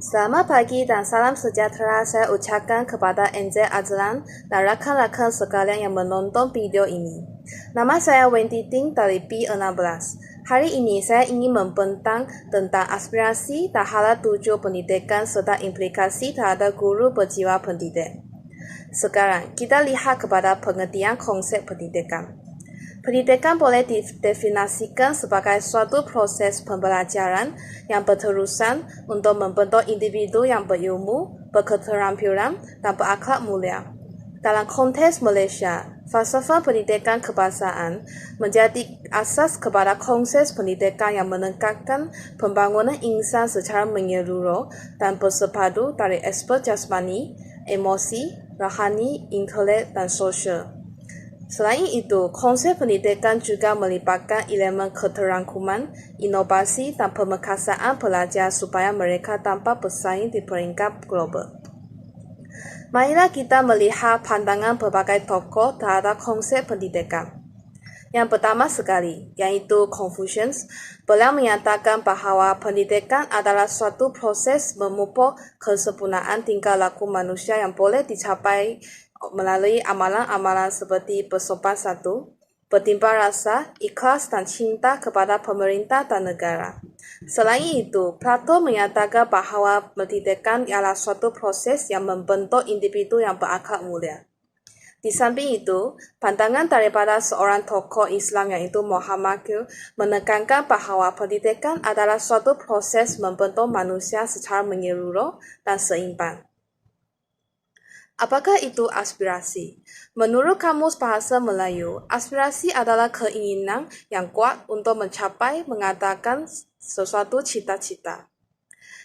Selamat pagi dan salam sejahtera saya ucapkan kepada NZ Azlan dan rakan-rakan sekalian yang menonton video ini. Nama saya Wendy Ting dari P16. Hari ini saya ingin membentang tentang aspirasi dan hala tuju pendidikan serta implikasi terhadap guru berjiwa pendidik. Sekarang, kita lihat kepada pengertian konsep pendidikan. Pendidikan boleh didefinisikan sebagai suatu proses pembelajaran yang berterusan untuk membentuk individu yang berilmu, berketerampilan, dan berakhlak mulia. Dalam konteks Malaysia, falsafah pendidikan kebangsaan menjadi asas kepada konsep pendidikan yang menekankan pembangunan insan secara menyeluruh dan bersepadu dari aspek jasmani, emosi, rohani, intelek, dan sosial. Selain itu, konsep pendidikan juga melibatkan elemen keterangkuman, inovasi, dan pemekasaan pelajar supaya mereka dapat bersaing di peringkat global. Marilah kita melihat pandangan berbagai tokoh terhadap konsep pendidikan. Yang pertama sekali, yaitu Confucius, beliau menyatakan bahawa pendidikan adalah suatu proses memupuk kesempurnaan tingkah laku manusia yang boleh dicapai melalui amalan-amalan seperti bersopan satu, bertimbang rasa, ikhlas dan cinta kepada pemerintah dan negara. Selain itu, Plato menyatakan bahawa pendidikan ialah suatu proses yang membentuk individu yang berakhlak mulia. Di samping itu, pandangan daripada seorang tokoh Islam yaitu Muhammad Q menekankan bahawa pendidikan adalah suatu proses membentuk manusia secara menyeluruh dan seimbang. Apakah itu aspirasi? Menurut Kamus Bahasa Melayu, aspirasi adalah keinginan yang kuat untuk mencapai, mengadakan sesuatu cita-cita.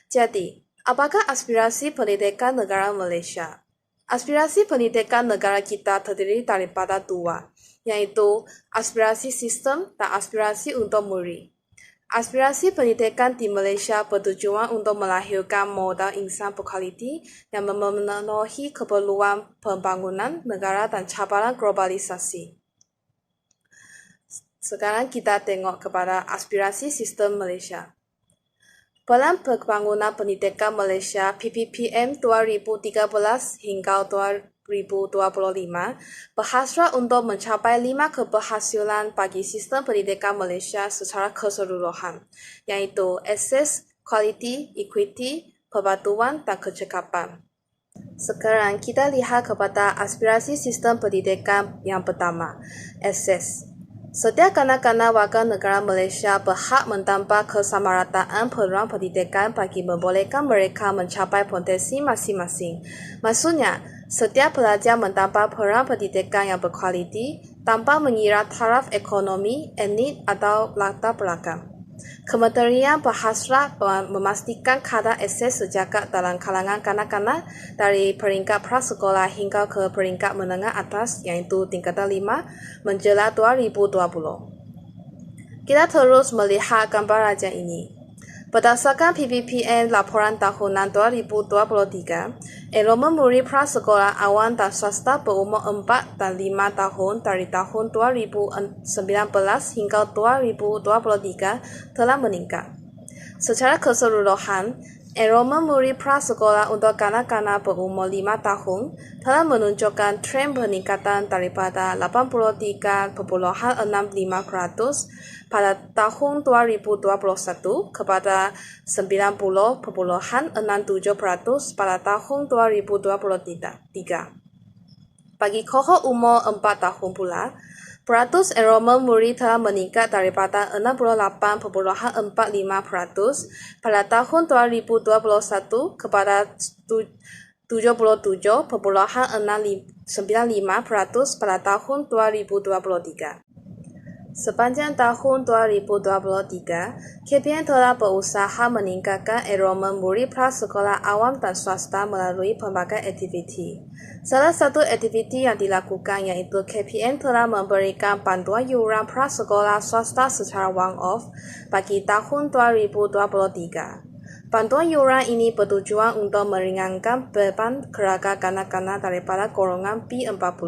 Jadi, apakah aspirasi pendidikan negara Malaysia? Aspirasi pendidikan negara kita terdiri daripada dua, yaitu aspirasi sistem dan aspirasi untuk murid. Aspirasi pendidikan di Malaysia bertujuan untuk melahirkan modal insan berkualiti yang memenuhi keperluan pembangunan negara dan cabaran globalisasi. Sekarang kita tengok kepada aspirasi sistem Malaysia. Pelan Pembangunan Pendidikan Malaysia PPPM 2013 hingga 2025 berhasrat untuk mencapai 5 keberhasilan bagi sistem pendidikan Malaysia secara keseluruhan, iaitu akses, kualiti, equity, perbatuan dan kecekapan. Sekarang kita lihat kepada aspirasi sistem pendidikan yang pertama, akses. Setiap kanak-kanak warga negara Malaysia berhak mendapat kesamarataan peluang pendidikan bagi membolehkan mereka mencapai potensi masing-masing. Maksudnya, setiap pelajar mendapat peluang pendidikan yang berkualiti tanpa mengira taraf ekonomi, etnik atau latar belakang. Kementerian berhasrat memastikan kadar akses sejagat dalam kalangan kanak-kanak dari peringkat prasekolah hingga ke peringkat menengah atas iaitu tingkatan 5 menjelang 2020. Kita terus melihat gambar rajah ini. Berdasarkan PPPM laporan tahunan 2023, enrollment murid prasekolah awam dan swasta berumur 4 dan 5 tahun dari tahun 2019 hingga 2023 telah meningkat. Secara keseluruhan, enrollment murid prasekolah untuk kanak-kanak berumur 5 tahun telah menunjukkan tren peningkatan daripada 83.65% pada tahun 2021 kepada 90.67% pada tahun 2023. Bagi kohort umur 4 tahun pula, peratus enrollment murid telah meningkat daripada 68.45% pada tahun 2021 kepada 77.95% pada tahun 2023. Sepanjang tahun 2023, KPM telah berusaha meningkatkan enrollment murid prasekolah awam dan swasta melalui pelbagai aktiviti. Salah satu aktiviti yang dilakukan iaitu KPM telah memberikan bantuan yuran prasekolah swasta secara one-off bagi tahun 2023. Bantuan yuran ini bertujuan untuk meringankan beban keluarga kanak-kanak daripada golongan B40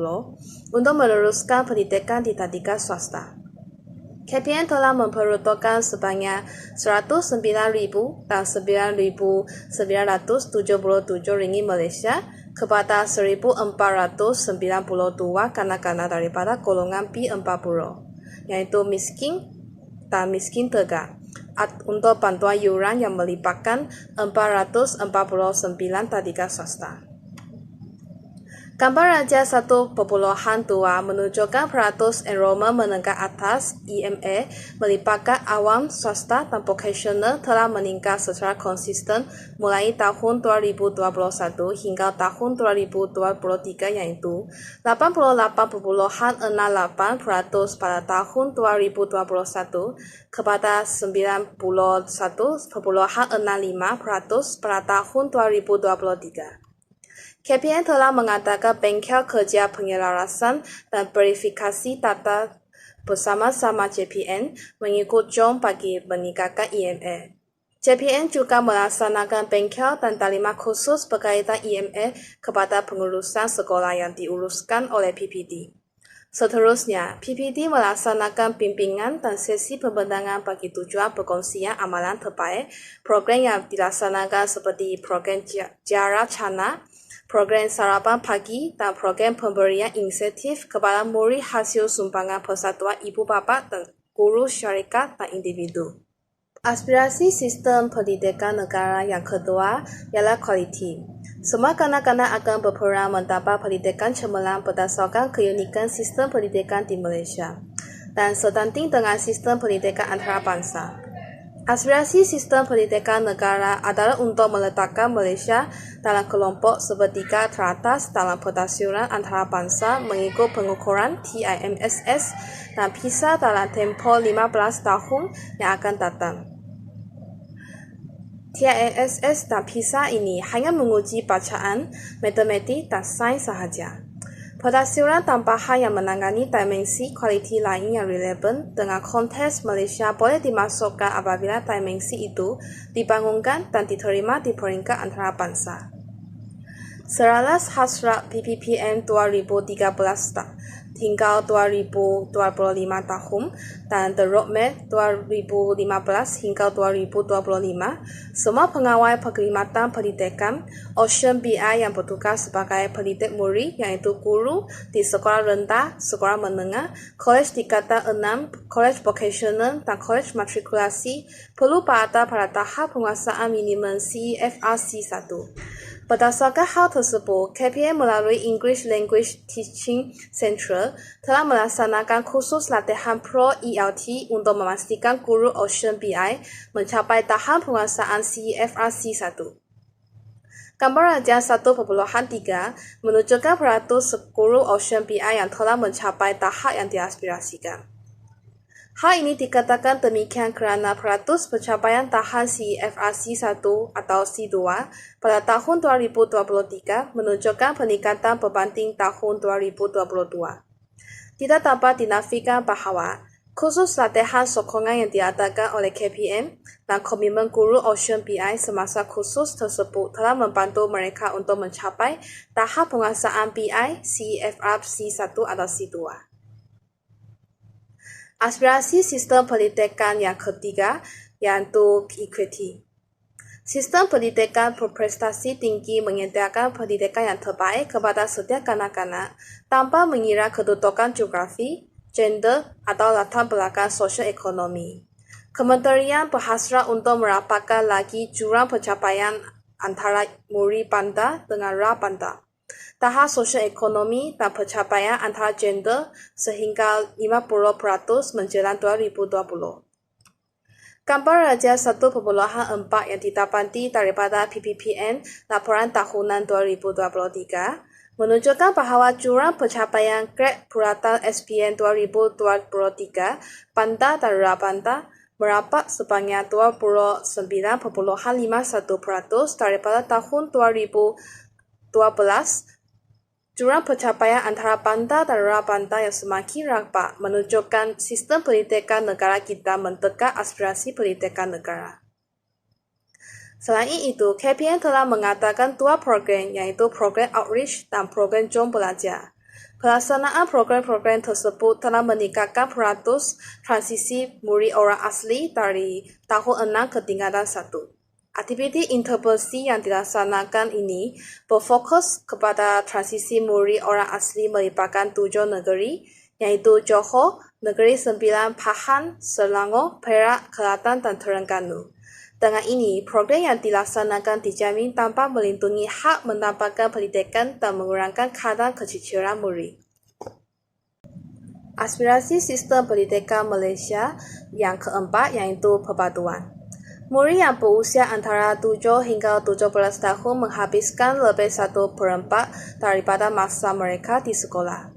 untuk meneruskan pendidikan di tadika swasta. KPN telah memperuntukkan sebanyak 109.000 dan 9.977 ringgit Malaysia kepada 1.492 kanak-kanak daripada golongan B40, yaitu miskin dan miskin tegak, untuk bantuan yuran yang melibatkan 449 tadika swasta. Gambar Raja 1.2 menunjukkan peratus enrollment menengah atas EMA melibatkan awam, swasta, dan vocational telah meningkat secara konsisten mulai tahun 2021 hingga tahun 2023, yaitu 88.68% pada tahun 2021 kepada 91.65% pada tahun 2023. KPN telah mengadakan bengkel kerja penyelarasan dan verifikasi data bersama-sama JPN mengikut jom bagi meningkatkan EMA. JPN juga melaksanakan bengkel dan talimat khusus berkaitan EMA kepada pengurusan sekolah yang diuruskan oleh PPD. Seterusnya, PPD melaksanakan bimbingan dan sesi pembentangan bagi tujuan perkongsian amalan terbaik program yang dilaksanakan seperti program Jara Cana, program sarapan pagi, dan program pemberian insentif kepada murid hasil sumbangan persatuan ibu bapa dan guru syarikat dan individu. Aspirasi sistem pendidikan negara yang kedua ialah kualiti. Semua kanak-kanak akan berperan mendapat pendidikan cemerlang berdasarkan keunikan sistem pendidikan di Malaysia dan setanding dengan sistem pendidikan antarabangsa. Aspirasi sistem pendidikan negara adalah untuk meletakkan Malaysia dalam kelompok sepertiga teratas dalam pertasiuran antarabangsa mengikut pengukuran TIMSS dan PISA dalam tempoh 15 tahun yang akan datang. TIMSS dan PISA ini hanya menguji bacaan, matematik dan sains sahaja. Pertasiuran tambahan yang menangani dimensi kualiti lain yang relevan dengan konteks Malaysia boleh dimasukkan apabila dimensi itu dibangunkan dan diterima di peringkat antarabangsa. Seralas hasrat PPPM 2013 hingga 2025 tahun dan The Roadmap 2015 hingga 2025, semua pengawal perkhidmatan pendidikan Ocean BI yang bertugas sebagai pendidik murid, iaitu guru di sekolah rendah, sekolah menengah, kolej tingkatan 6, kolej vocational dan kolej matrikulasi perlu berada pada tahap penguasaan minimum CEFRC 1. Berdasarkan hal tersebut, KPN melalui English Language Teaching Central telah melaksanakan kursus latihan Pro ELT untuk memastikan guru Ocean BI mencapai tahap penguasaan CEFRC 1. Gambar Raja 1.3 menunjukkan peratus guru Ocean BI yang telah mencapai tahap yang diaspirasikan. Hal ini dikatakan demikian kerana peratus pencapaian tahap CEFRC 1 atau C2 pada tahun 2023 menunjukkan peningkatan berbanding tahun 2022. Tidak dapat dinafikan bahawa kursus latihan sokongan yang diadakan oleh KPN dan komitmen guru Ocean BI semasa kursus tersebut telah membantu mereka untuk mencapai tahap penguasaan BI CEFRC 1 atau C2. Aspirasi sistem pendidikan yang ketiga iaitu equity. Sistem pendidikan berprestasi tinggi menyediakan pendidikan yang terbaik kepada setiap kanak-kanak tanpa mengira kedudukan geografi, gender atau latar belakang sosial ekonomi. Kementerian berhasrat untuk merapatkan lagi jurang pencapaian antara murid bandar dengan ra-bandar, tahap sosial ekonomi dan pencapaian antara gender sehingga 50% menjelang 2020. Gambar Raja 1.4 yang didapati daripada PPPN Laporan Tahunan 2023 menunjukkan bahawa jurang pencapaian grade purata SPM 2023 bandar dan ra-bandar merapat sebanyak 29.51% daripada tahun 2012. Jurang pencapaian antara bandar dan ra-bandar yang semakin rapat menunjukkan sistem pendidikan negara kita mendekat aspirasi pendidikan negara. Selain itu, KPN telah mengadakan dua program iaitu program Outreach dan program Jom Belajar. Pelaksanaan program-program tersebut telah meningkatkan peratus transisi murid orang asli dari tahun 6 ke tingkatan 1. Aktiviti intervensi yang dilaksanakan ini berfokus kepada transisi murid orang asli melibatkan 7 negeri, yaitu Johor, Negeri Sembilan, Pahang, Selangor, Perak, Kelantan, dan Terengganu. Dengan ini, program yang dilaksanakan dijamin tanpa melindungi hak mendapatkan pendidikan dan mengurangkan kadar keciciran murid. Aspirasi sistem pendidikan Malaysia yang keempat yaitu perpaduan. Murid yang berusia antara 7 hingga 17 tahun menghabiskan lebih 1/4 daripada masa mereka di sekolah.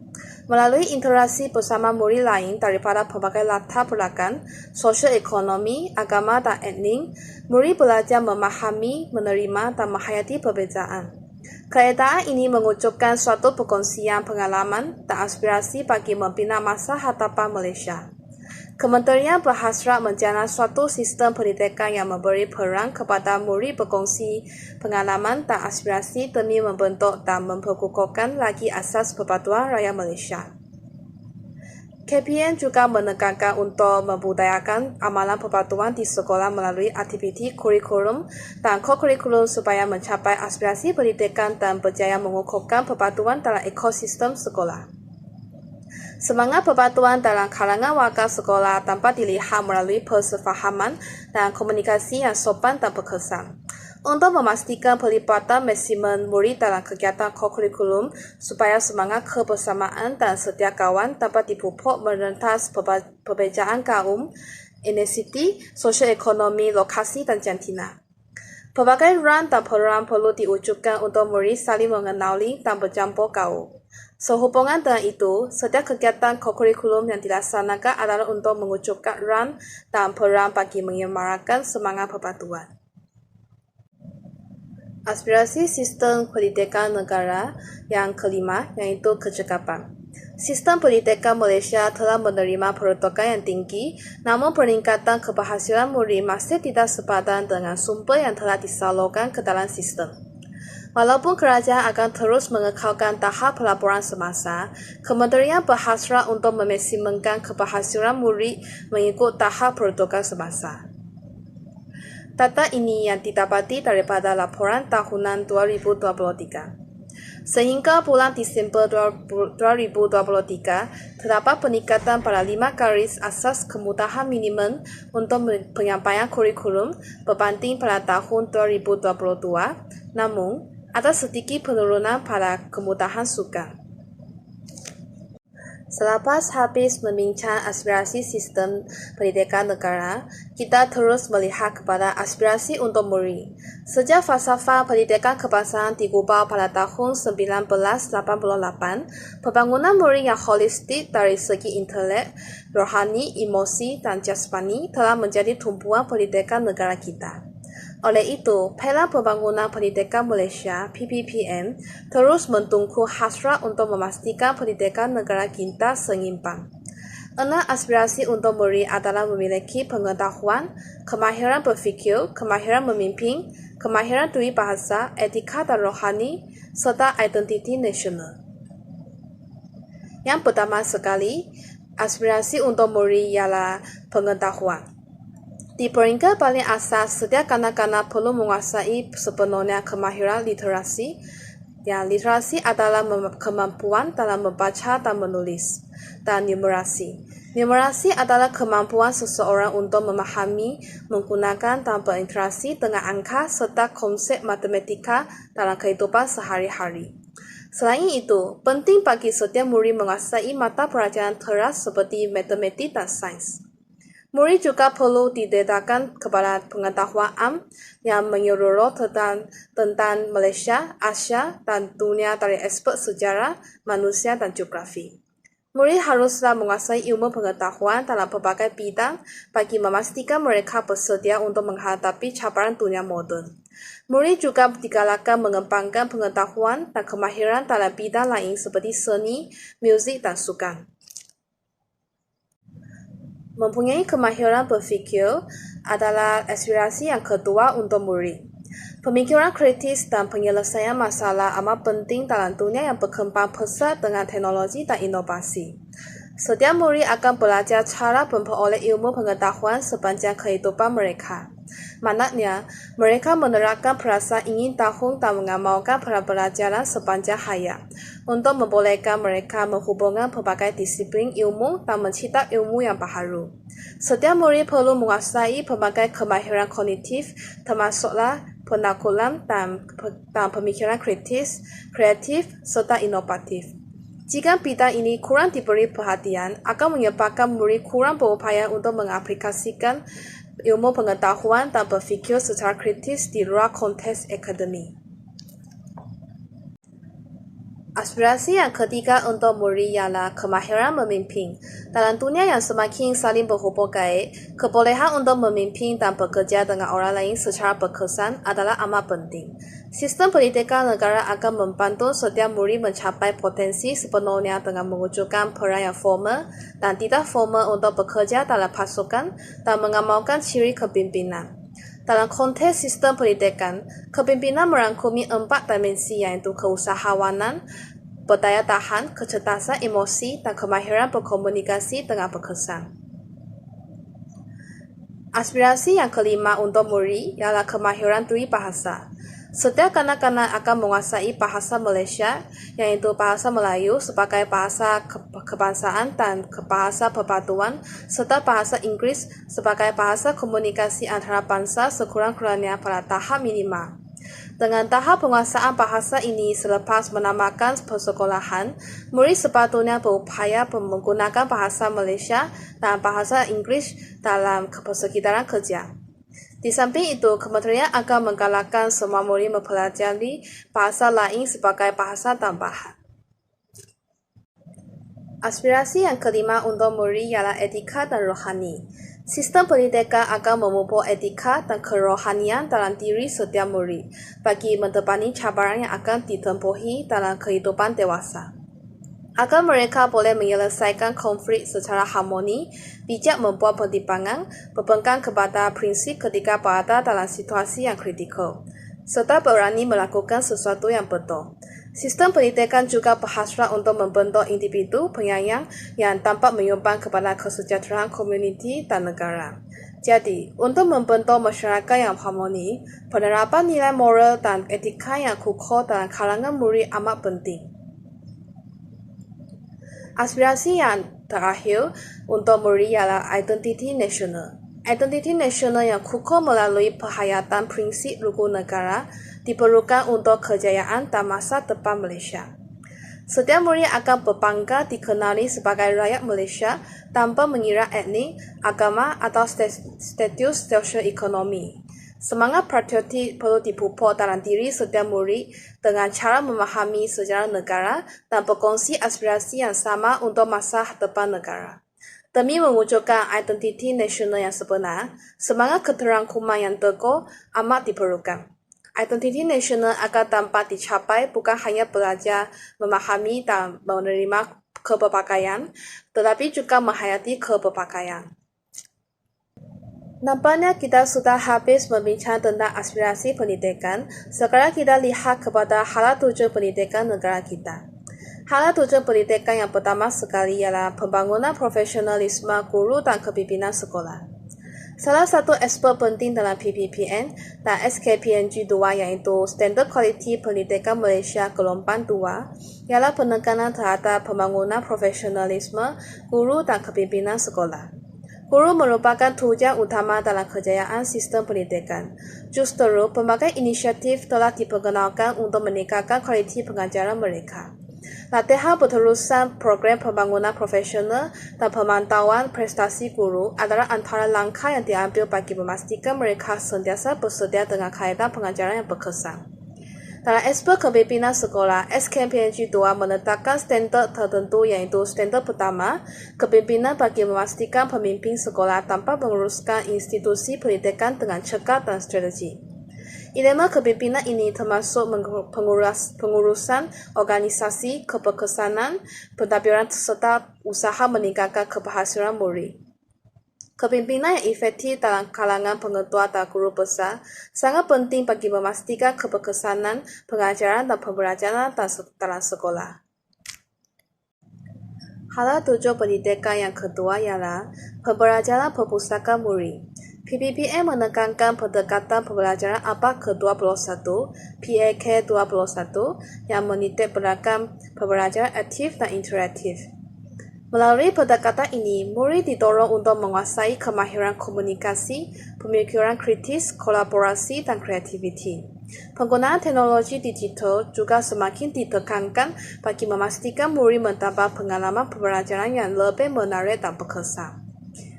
Melalui interaksi bersama murid lain daripada pelbagai latar belakang, sosial ekonomi, agama dan etnik, murid belajar memahami, menerima dan menghayati perbezaan. Keadaan ini mengucapkan suatu perkongsian pengalaman dan aspirasi bagi membina masa hadapan Malaysia. Kementerian berhasrat menjana suatu sistem pendidikan yang memberi peran kepada murid berkongsi pengalaman dan aspirasi demi membentuk dan memperkukuhkan lagi asas perpaduan rakyat Malaysia. KPM juga menekankan untuk membudayakan amalan perpaduan di sekolah melalui aktiviti kurikulum dan kokurikulum supaya mencapai aspirasi pendidikan dan berjaya mengukuhkan perpaduan dalam ekosistem sekolah. Semangat perpaduan dalam kalangan warga sekolah dapat dilihat melalui persefahaman dan komunikasi yang sopan dan berkesan. Untuk memastikan pelibatan maksimum murid dalam kegiatan kokurikulum supaya semangat kebersamaan dan setia kawan dapat dipupuk merentas perbezaan kaum, etnisiti, sosial ekonomi, lokasi dan jantina. Pelbagai run dan peluang perlu diwujudkan untuk murid saling mengenali dan bercampur gaul. Sehubungan dengan itu, setiap kegiatan kokurikulum yang dilaksanakan adalah untuk mewujudkan run dan peluang bagi menyemarakan semangat perpaduan. Aspirasi sistem pendidikan negara yang kelima yaitu kecekapan. Sistem pendidikan Malaysia telah menerima peruntukan yang tinggi, namun peningkatan keberhasilan murid masih tidak sepadan dengan sumber yang telah disalurkan ke dalam sistem. Walaupun kerajaan akan terus mengekalkan tahap pelaporan semasa, Kementerian berhasrat untuk memaksimumkan keberhasilan murid mengikut tahap peruntukan semasa. Data ini yang didapati daripada laporan tahunan 2023. Sehingga bulan Disember 2023, terdapat peningkatan pada 5 garis asas kemudahan minimum untuk penyampaian kurikulum berbanding pada tahun 2022, namun ada sedikit penurunan pada kemudahan sukan. Selepas habis membincang aspirasi sistem pendidikan negara, kita terus melihat kepada aspirasi untuk murid. Sejak falsafah pendidikan kebangsaan digubah pada tahun 1988, pembangunan murid yang holistik dari segi intelek, rohani, emosi dan jasmani telah menjadi tumpuan pendidikan negara kita. Oleh itu, Pelan Pembangunan Pendidikan Malaysia (PPPM) terus mendukung hasrat untuk memastikan pendidikan negara kita seimbang. 6 aspirasi untuk murid adalah memiliki pengetahuan, kemahiran berfikir, kemahiran memimpin, kemahiran dui bahasa, etika dan rohani, serta identiti nasional. Yang pertama sekali, aspirasi untuk murid ialah pengetahuan. Di peringkat paling asas, setiap kanak-kanak perlu menguasai sepenuhnya kemahiran literasi. Literasi adalah kemampuan dalam membaca dan menulis. Dan numerasi. Numerasi adalah kemampuan seseorang untuk memahami, menggunakan dan berinteraksi dengan angka serta konsep matematika dalam kehidupan sehari-hari. Selain itu, penting bagi setiap murid menguasai mata pelajaran teras seperti matematik dan sains. Murid juga perlu didedahkan kepada pengetahuan yang menyeluruh tentang Malaysia, Asia, dan dunia dari aspek sejarah, manusia, dan geografi. Murid haruslah menguasai ilmu pengetahuan dalam pelbagai bidang bagi memastikan mereka bersedia untuk menghadapi cabaran dunia moden. Murid juga digalakkan mengembangkan pengetahuan dan kemahiran dalam bidang lain seperti seni, muzik, dan sukan. Mempunyai kemahiran berfikir adalah aspirasi yang kedua untuk murid. Pemikiran kritis dan penyelesaian masalah amat penting dalam dunia yang berkembang pesat dengan teknologi dan inovasi. Setiap murid akan belajar cara memperoleh ilmu pengetahuan sepanjang kehidupan mereka. Maknanya, mereka menerapkan perasaan ingin tahu dan mengamalkan pembelajaran sepanjang hayat untuk membolehkan mereka menghubungkan berbagai disiplin ilmu dan mencipta ilmu yang baru. Setiap murid perlu menguasai berbagai kemahiran kognitif, termasuklah penaklukan dan pemikiran kritis, kreatif, serta inovatif. Jika bidang ini kurang diberi perhatian, akan menyebabkan murid kurang berupaya untuk mengaplikasikan ilmu pengetahuan dan berfikir secara kritis di luar konteks akademik. Aspirasi yang ketiga untuk murid ialah kemahiran memimpin. Dalam dunia yang semakin saling berhubung gaib, kebolehan untuk memimpin dan bekerja dengan orang lain secara berkesan adalah amat penting. Sistem pendidikan negara akan membantu setiap murid mencapai potensi sepenuhnya dengan mewujudkan peran yang formal dan tidak formal untuk bekerja dalam pasukan dan mengamalkan ciri kepimpinan. Dalam konteks sistem pendidikan, kepimpinan merangkumi 4 dimensi yaitu keusahawanan, berdaya tahan, kecerdasan emosi, dan kemahiran berkomunikasi dengan berkesan. Aspirasi yang kelima untuk murid ialah kemahiran duri bahasa. Setiap kanak-kanak akan menguasai bahasa Malaysia, yaitu bahasa Melayu sebagai bahasa kebangsaan dan bahasa perpaduan, serta bahasa Inggeris sebagai bahasa komunikasi antara bangsa sekurang-kurangnya pada tahap minimal. Dengan tahap penguasaan bahasa ini selepas menamakan persekolahan, murid sepatutnya berupaya menggunakan bahasa Malaysia dan bahasa Inggeris dalam persekitaran kerja. Di samping itu, kementerian akan menggalakkan semua murid mempelajari bahasa lain sebagai bahasa tambahan. Aspirasi yang kelima untuk murid ialah etika dan rohani. Sistem pendidikan akan memupuk etika dan kerohanian dalam diri setiap murid bagi menepani cabaran yang akan ditempuhi dalam kehidupan dewasa. Agar mereka boleh menyelesaikan konflik secara harmoni, bijak membuat pertimbangan, berpegang kepada prinsip ketika berada dalam situasi yang kritikal, serta berani melakukan sesuatu yang betul. Sistem pendidikan juga berhasrat untuk membentuk individu penyayang yang dapat menyumbang kepada kesejahteraan komuniti dan negara. Jadi, untuk membentuk masyarakat yang harmoni, penerapan nilai moral dan etika yang kukuh dalam kalangan murid amat penting. Aspirasi yang terakhir untuk murid ialah identiti nasional. Identiti nasional yang kukuh melalui penghayatan prinsip luhur negara diperlukan untuk kejayaan dan masa depan Malaysia. Setiap murid akan berbangga dikenali sebagai rakyat Malaysia tanpa mengira etnik, agama atau status sosial ekonomi. Semangat patriotik perlu dipupuk dalam diri setiap murid dengan cara memahami sejarah negara dan berkongsi aspirasi yang sama untuk masa depan negara. Demi mewujudkan identiti nasional yang sebenar, semangat keterangkuman yang teguh amat diperlukan. Identiti nasional akan dapat dicapai bukan hanya belajar memahami dan menerima keberpakaian, tetapi juga menghayati keberpakaian. Nampaknya kita sudah habis membincang tentang aspirasi pendidikan. Sekarang kita lihat kepada hala tujuan pendidikan negara kita. Hala tujuan pendidikan yang pertama sekali ialah pembangunan profesionalisme guru dan kepimpinan sekolah. Salah satu aspek penting dalam PPPN dan SKPNG 2 yaitu Standard Kualiti Pendidikan Malaysia Gelombang 2 ialah penekanan terhadap pembangunan profesionalisme guru dan kepimpinan sekolah. Guru merupakan tujuan utama dalam kejayaan sistem pendidikan. Justru, berbagai inisiatif telah diperkenalkan untuk meningkatkan kualiti pengajaran mereka. Latihan berterusan program pembangunan profesional dan pemantauan prestasi guru adalah antara langkah yang diambil bagi memastikan mereka sentiasa bersedia dengan kaedah pengajaran yang berkesan. Dalam aspek kepimpinan sekolah, SKPNG 2 menetapkan standard tertentu yaitu standard pertama, kepimpinan bagi memastikan pemimpin sekolah tanpa menguruskan institusi pendidikan dengan cekap dan strategi. Elemen kepimpinan ini termasuk pengurusan organisasi, keberkesanan, pentadbiran serta usaha meningkatkan keberhasilan murid. Kepemimpinan yang efektif dalam kalangan pengetua dan guru besar sangat penting bagi memastikan keberkesanan pengajaran dan pembelajaran dalam sekolah. Hal tujuan pendidikan yang kedua ialah pembelajaran perpustakaan murid. PPPM menekankan pendekatan pembelajaran abad ke-21, PAK21, yang menitik beratkan pembelajaran aktif dan interaktif. Melalui pendekatan ini, murid didorong untuk menguasai kemahiran komunikasi, pemikiran kritis, kolaborasi, dan kreativiti. Penggunaan teknologi digital juga semakin ditekankan bagi memastikan murid mendapat pengalaman pembelajaran yang lebih menarik dan berkesan.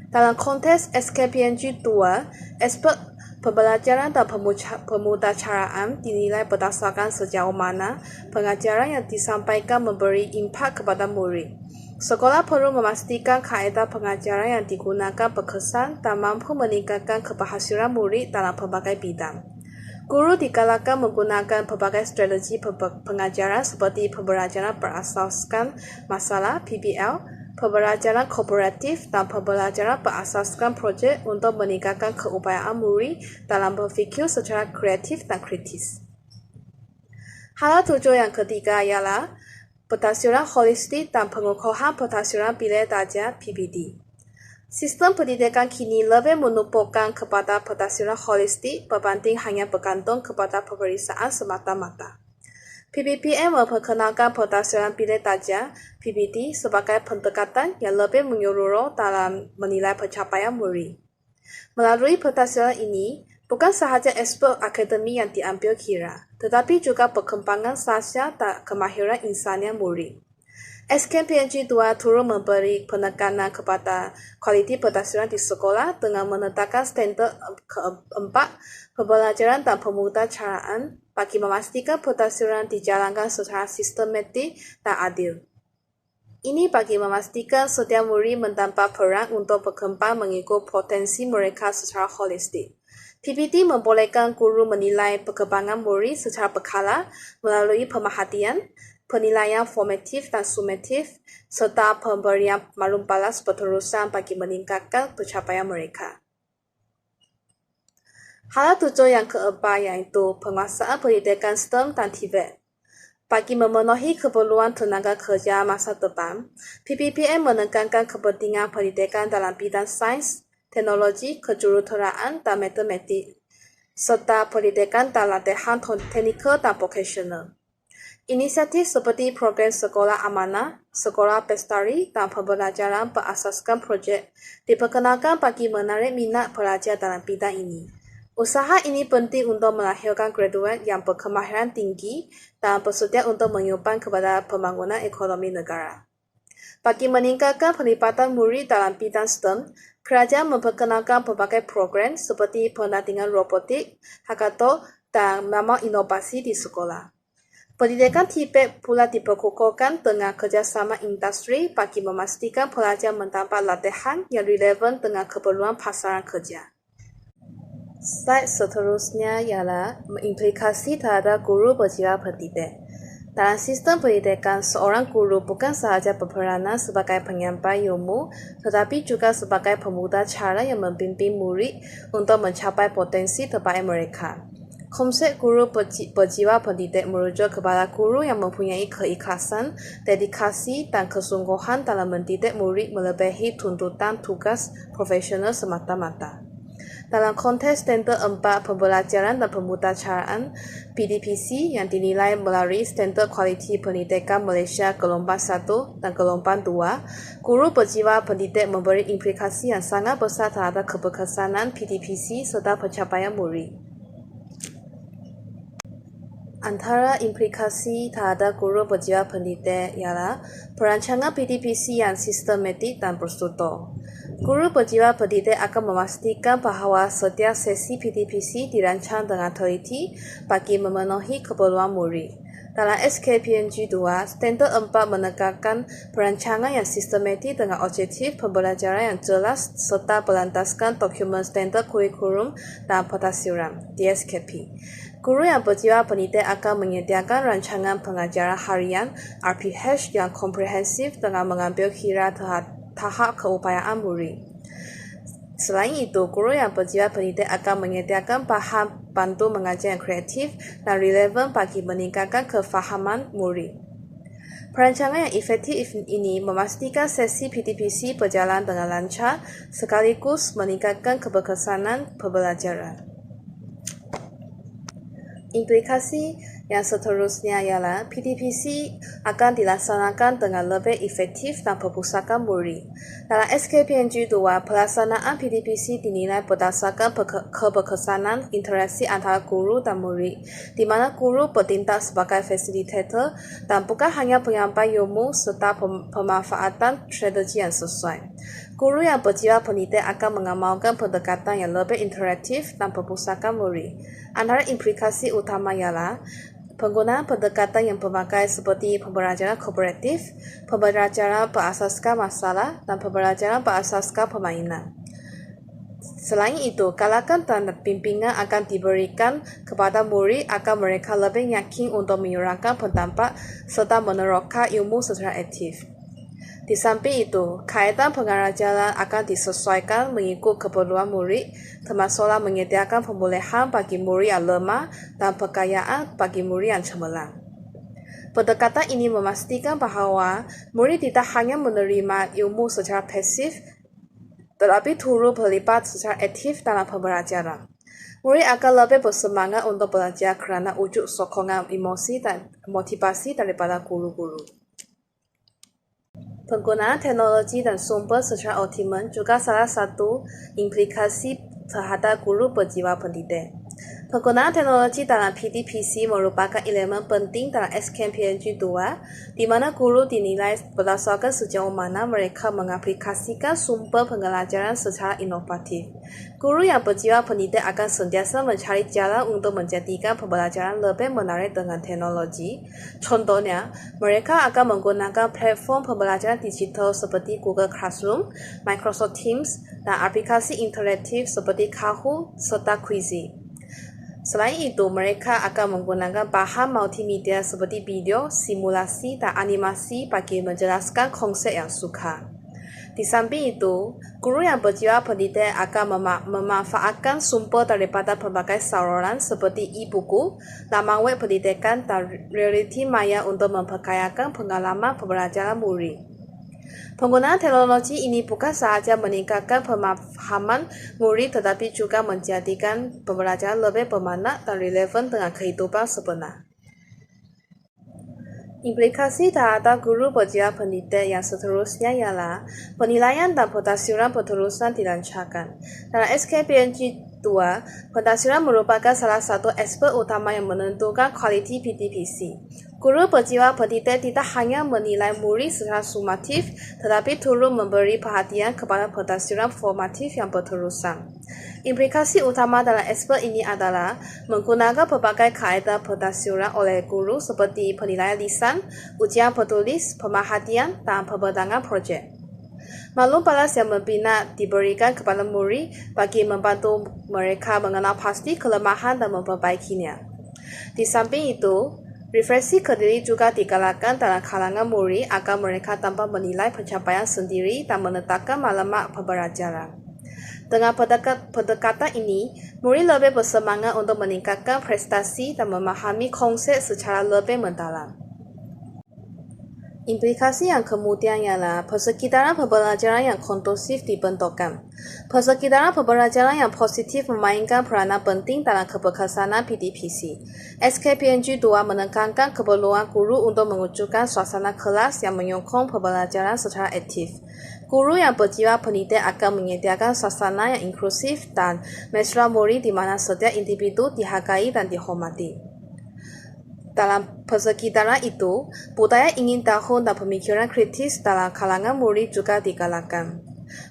Dalam konteks SKPNG 2, aspek pembelajaran dan pemudacaraan dinilai berdasarkan sejauh mana pengajaran yang disampaikan memberi impak kepada murid. Sekolah perlu memastikan kaedah pengajaran yang digunakan berkesan dan mampu meningkatkan keberhasilan murid dalam pelbagai bidang. Guru digalakkan menggunakan pelbagai strategi pengajaran seperti pembelajaran berasaskan masalah (PBL), pembelajaran kooperatif dan pembelajaran berasaskan projek untuk meningkatkan keupayaan murid dalam berfikir secara kreatif dan kritis. Hal tujuan yang ketiga ialah Pentafsiran holistik dan pengukuhan pentafsiran bilik darjah (PBD). Sistem pendidikan kini lebih menumpukan kepada pentafsiran holistik berbanding hanya bergantung kepada pemeriksaan semata-mata. PPPM memperkenalkan pentafsiran bilik darjah (PBD) sebagai pendekatan yang lebih menyeluruh dalam menilai pencapaian murid. Melalui pentafsiran ini, bukan sahaja aspek akademik yang diambil kira, tetapi juga perkembangan sosial dan kemahiran insania murid. SKPNG 2 turut memberi penekanan kepada kualiti pentafsiran di sekolah dengan menetapkan standard keempat pembelajaran dan pemudacaraan bagi memastikan pentafsiran dijalankan secara sistematik dan adil. Ini bagi memastikan setiap murid mendapat peran untuk berkembang mengikut potensi mereka secara holistik. PPD membolehkan guru menilai perkembangan murid secara berkala melalui pemerhatian, penilaian formatif dan sumatif, serta pemberian maklum balas berterusan bagi meningkatkan pencapaian mereka. Hal tujuan yang keempat iaitu penguasaan pendidikan STEM dan TVET. Bagi memenuhi keperluan tenaga kerja masa depan, PPPM menekankan kepentingan pendidikan dalam bidang sains, teknologi, kejuruteraan, dan matematik, serta pendidikan dan latihan teknikal dan vokasional. Inisiatif seperti program Sekolah Amanah, Sekolah Bestari, dan pembelajaran berasaskan projek diperkenalkan bagi menarik minat pelajar dalam bidang ini. Usaha ini penting untuk melahirkan graduat yang berkemahiran tinggi dan bersedia untuk menyumbang kepada pembangunan ekonomi negara. Bagi meningkatkan pelibatan murid dalam bidang STEM, kerajaan memperkenalkan pelbagai program seperti pendampingan robotik, hackathon, dan memang inovasi di sekolah. Pendidikan TVET pula diperkukuhkan dengan kerjasama industri bagi memastikan pelajar mendapat latihan yang relevan dengan keperluan pasaran kerja. Slide seterusnya ialah implikasi terhadap guru berjiwa pendidik. Dalam sistem pendidikan, seorang guru bukan sahaja berperanan sebagai penyampai ilmu, tetapi juga sebagai pemudacara yang membimbing murid untuk mencapai potensi terbaik mereka. Konsep guru berjiwa pendidik merujuk kepada guru yang mempunyai keikhlasan, dedikasi, dan kesungguhan dalam mendidik murid melebihi tuntutan tugas profesional semata-mata. Dalam konteks standard 4 pembelajaran dan pemudacaraan PDPC yang dinilai melalui standard kualiti pendidikan Malaysia gelombang 1 dan gelombang 2, guru berjiwa pendidik memberi implikasi yang sangat besar terhadap keberkesanan PDPC serta pencapaian murid. Antara implikasi terhadap guru berjiwa pendidik ialah perancangan PDPC yang sistematik dan berstruktur. Guru berjiwa pendidik akan memastikan bahawa setiap sesi PDPC dirancang dengan teliti bagi memenuhi keperluan murid. Dalam SKPNG 2, standard 4 menekankan perancangan yang sistematik dengan objektif pembelajaran yang jelas serta berlandaskan dokumen standard kurikulum dan pentafsiran (DSKP). Guru yang berjiwa pendidik akan menyediakan rancangan pengajaran harian (RPH) yang komprehensif dengan mengambil kira tahap keupayaan murid. Selain itu, guru yang berjiwa pendidik akan menyediakan bahan bantu mengajar yang kreatif dan relevan bagi meningkatkan kefahaman murid. Perancangan yang efektif ini memastikan sesi PTPC berjalan dengan lancar sekaligus meningkatkan keberkesanan pembelajaran. Implikasi yang seterusnya ialah PTPC akan dilaksanakan dengan lebih efektif dan perpustakaan murid. Dalam SKPNG 2, pelaksanaan PTPC dinilai berdasarkan keberkesanan interaksi antara guru dan murid, di mana guru bertindak sebagai fasilitator dan bukan hanya penyampai ilmu serta pemanfaatan strategi yang sesuai. Guru yang berjiwa pendidik akan mengamalkan pendekatan yang lebih interaktif dan perpustakaan murid. Antara implikasi utama ialah penggunaan pendekatan yang berbagai seperti pembelajaran kooperatif, pembelajaran berasaskan masalah, dan pembelajaran berasaskan permainan. Selain itu, galakan dan bimbingan akan diberikan kepada murid agar mereka lebih yakin untuk menyuarakan pendapat serta menerapkan ilmu secara aktif. Di samping itu, kaedah pengajaran akan disesuaikan mengikut keperluan murid, termasuklah menyediakan pemulihan bagi murid yang lemah dan pengayaan bagi murid yang cemerlang. Pendekatan ini memastikan bahawa murid tidak hanya menerima ilmu secara pasif, tetapi turut terlibat secara aktif dalam pembelajaran. Murid akan lebih bersemangat untuk belajar kerana wujud sokongan emosi dan motivasi daripada guru-guru. Penggunaan teknologi dan sumber secara optimum juga salah satu implikasi terhadap guru berjiwa pendidik. Penggunaan teknologi dalam PTPC merupakan elemen penting dalam SKPNG 2, di mana guru dinilai berdasarkan sejauh mana mereka mengaplikasikan sumber pembelajaran secara inovatif. Guru yang berjiwa pendidik akan sentiasa mencari jalan untuk menjadikan pembelajaran lebih menarik dengan teknologi. Contohnya, mereka akan menggunakan platform pembelajaran digital seperti Google Classroom, Microsoft Teams, dan aplikasi interaktif seperti Kahoot serta Quizizz. Selain itu, mereka akan menggunakan bahan multimedia seperti video, simulasi, dan animasi bagi menjelaskan konsep yang sukar. Di samping itu, guru yang berjiwa pendidik akan memanfaatkan sumber daripada pelbagai saluran seperti e-buku, laman web pendidikan, dan realiti maya untuk memperkayakan pengalaman pembelajaran murid. Penggunaan teknologi ini bukan sahaja meningkatkan pemahaman murid tetapi juga menjadikan pembelajaran lebih bermakna dan relevan dengan kehidupan sebenar. Implikasi terhadap guru berjiwa pendidik yang seterusnya ialah penilaian dan pentadbiran berterusan dilancarkan. Dalam SKPNG 2, pentadbiran merupakan salah satu aspek utama yang menentukan kualiti PTPC. Guru berjiwa pendidik tidak hanya menilai murid secara sumatif, tetapi turut memberi perhatian kepada pentadbiran formatif yang berterusan. Implikasi utama dalam aspek ini adalah menggunakan pelbagai kaedah pentadbiran oleh guru seperti penilaian lisan, ujian bertulis, pemerhatian, dan pembentangan projek. Maklum balas yang membina diberikan kepada murid bagi membantu mereka mengenal pasti kelemahan dan memperbaikinya. Di samping itu, refleksi ke diri juga digalakkan dalam kalangan murid agar mereka dapat menilai pencapaian sendiri dan menetapkan maklumat pembelajaran. Dengan pendekatan ini, murid lebih bersemangat untuk meningkatkan prestasi dan memahami konsep secara lebih mendalam. Implikasi yang kemudian ialah persekitaran pembelajaran yang kondusif dibentukkan. Persekitaran pembelajaran yang positif memainkan peranan penting dalam keberkesanan PTPC. SKPNG 2 menekankan keperluan guru untuk mewujudkan suasana kelas yang menyokong pembelajaran secara aktif. Guru yang berjiwa pendidik akan menyediakan suasana yang inklusif dan mesra murid di mana setiap individu dihargai dan dihormati. Dalam persekitaran itu, budaya ingin tahu dan pemikiran kritis dalam kalangan murid juga digalakkan.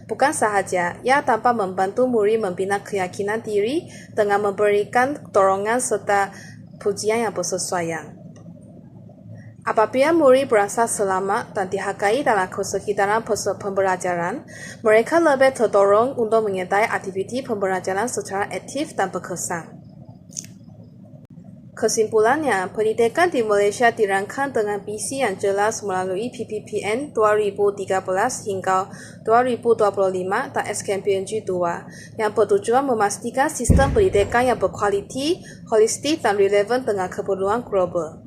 Bukan sahaja, ia dapat membantu murid membina keyakinan diri dengan memberikan dorongan serta pujian yang bersesuaian. Apabila murid berasa selamat dan dihargai dalam persekitaran pembelajaran, mereka lebih terdorong untuk menyertai aktiviti pembelajaran secara aktif dan berkesan. Kesimpulannya, pendidikan di Malaysia dirancang dengan visi yang jelas melalui PPPN 2013 hingga 2025 dan SKMPNG 2 yang bertujuan memastikan sistem pendidikan yang berkualiti, holistik dan relevan dengan keperluan global.